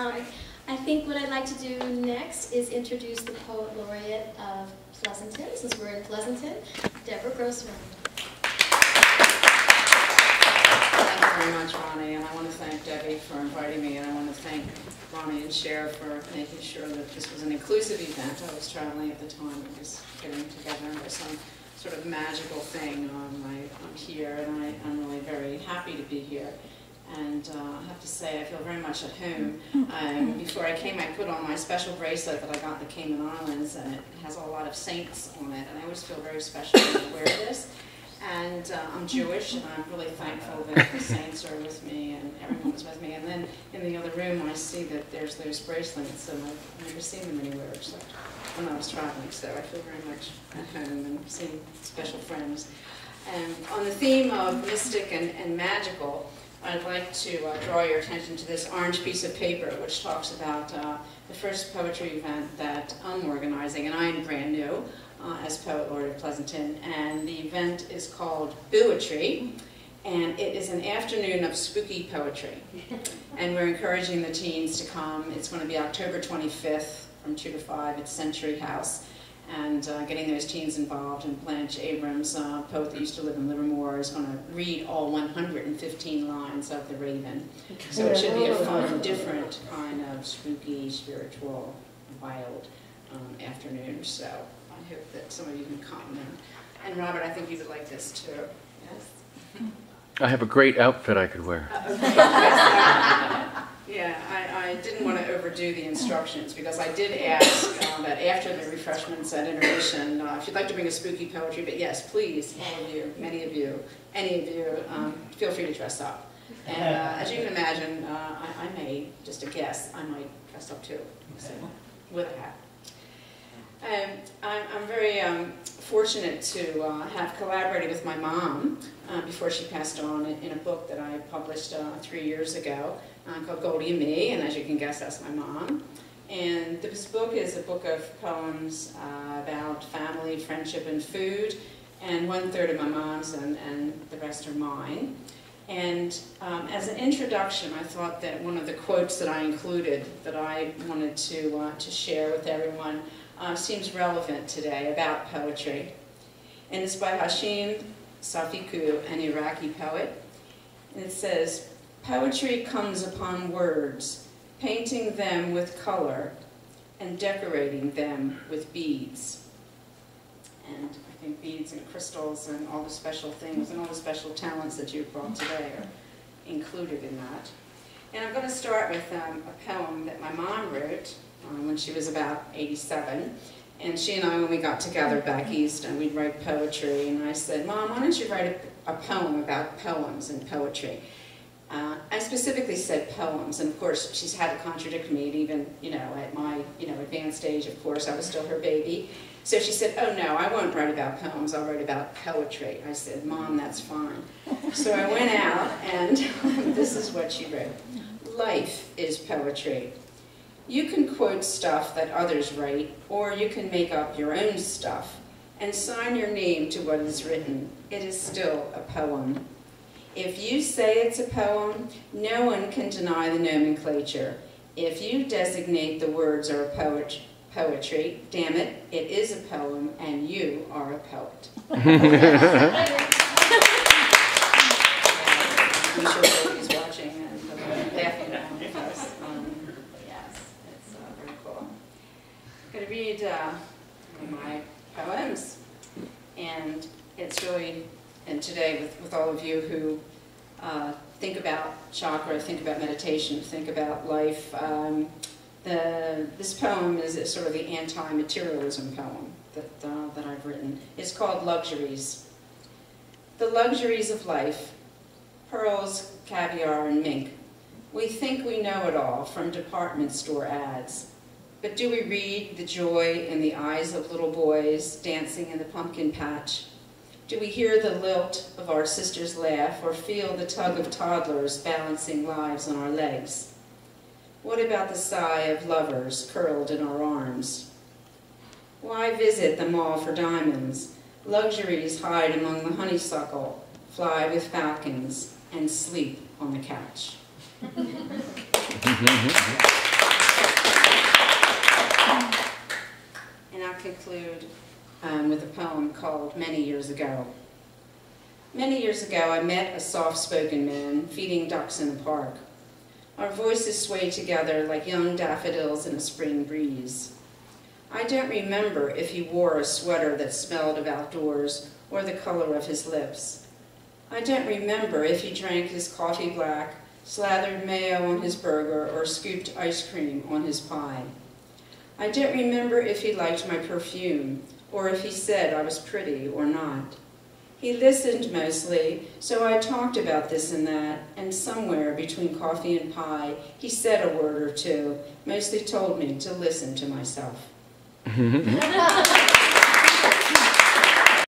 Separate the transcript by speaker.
Speaker 1: I think what I'd like to do next is introduce the Poet Laureate of Pleasanton, since we're in Pleasanton, Deborah Grossman.
Speaker 2: Thank you very much, Ronnie, and I want to thank Debbie for inviting me, and I want to thank Ronnie and Cher for making sure that this was an inclusive event. I was traveling at the time, it was getting together by some sort of magical thing. I'm here, and I'm really very happy to be here. And I have to say, I feel very much at home. Before I came, I put on my special bracelet that I got in the Cayman Islands, and it has a lot of saints on it, and I always feel very special when I wear this. And I'm Jewish, and I'm really thankful that the saints are with me, and everyone was with me. And then in the other room, I see that there's those bracelets, and I've never seen them anywhere except when I was traveling, so I feel very much at home and seeing special friends. And on the theme of mystic and magical, I'd like to draw your attention to this orange piece of paper, which talks about the first poetry event that I'm organizing, and I'm brand new as Poet Laureate of Pleasanton, and the event is called Poetry, and it is an afternoon of spooky poetry. And we're encouraging the teens to come. It's going to be October 25th from 2 to 5 at Century House. And getting those teens involved, and Blanche Abrams, a poet that used to live in Livermore, is going to read all 115 lines of The Raven. So it should be a fun, different kind of spooky, spiritual, wild afternoon. So I hope that some of you can come. And Robert, I think you would like this too. Yes?
Speaker 3: I have a great outfit I could wear.
Speaker 2: Yeah, I didn't want to overdo the instructions, because I did ask that after the refreshments at intermission, if you'd like to bring a spooky poetry, but yes, please, all of you, many of you, any of you, feel free to dress up. And as you can imagine, I may, just a guess, I might dress up too, so, with a hat. I'm very fortunate to have collaborated with my mom before she passed on in a book that I published 3 years ago called Goldie and Me, and as you can guess, that's my mom. And this book is a book of poems about family, friendship, and food, and 1/3 of my mom's and the rest are mine. And as an introduction, I thought that one of the quotes that I included that I wanted to share with everyone seems relevant today about poetry. And it's by Hashim Safiku, an Iraqi poet. And it says, "Poetry comes upon words, painting them with color and decorating them with beads." And I think beads and crystals and all the special things and all the special talents that you've brought today are included in that. And I'm going to start with a poem that my mom wrote when she was about 87. And she and I, when we got together back east, and we'd write poetry, and I said, "Mom, why don't you write a poem about poems and poetry?" I specifically said poems, and of course she's had to contradict me, even at my advanced age. Of course, I was still her baby. So she said, "Oh no, I won't write about poems. I'll write about poetry." I said, "Mom, that's fine." So I went out, and this is what she wrote: "Life is poetry. You can quote stuff that others write, or you can make up your own stuff and sign your name to what is written. It is still a poem. If you say it's a poem, no one can deny the nomenclature. If you designate the words are poetry, damn it, it is a poem, and you are a poet." I'm sure everybody's watching and laughing along with us. Yes, it's very cool. I'm going to read my poems, and it's really, and today with all of you who think about chakra, think about meditation, think about life, this poem is sort of the anti-materialism poem that I've written. It's called Luxuries. The luxuries of life: pearls, caviar, and mink. We think we know it all from department store ads. But do we read the joy in the eyes of little boys dancing in the pumpkin patch? Do we hear the lilt of our sisters' laugh, or feel the tug of toddlers balancing lives on our legs? What about the sigh of lovers curled in our arms? Why visit the mall for diamonds? Luxuries hide among the honeysuckle, fly with falcons, and sleep on the couch. I'll conclude with a poem called Many Years Ago. Many years ago, I met a soft-spoken man feeding ducks in a park. Our voices swayed together like young daffodils in a spring breeze. I don't remember if he wore a sweater that smelled of outdoors or the color of his lips. I don't remember if he drank his coffee black, slathered mayo on his burger, or scooped ice cream on his pie. I don't remember if he liked my perfume, or if he said I was pretty or not. He listened mostly, so I talked about this and that, and somewhere between coffee and pie, he said a word or two, mostly told me to listen to myself.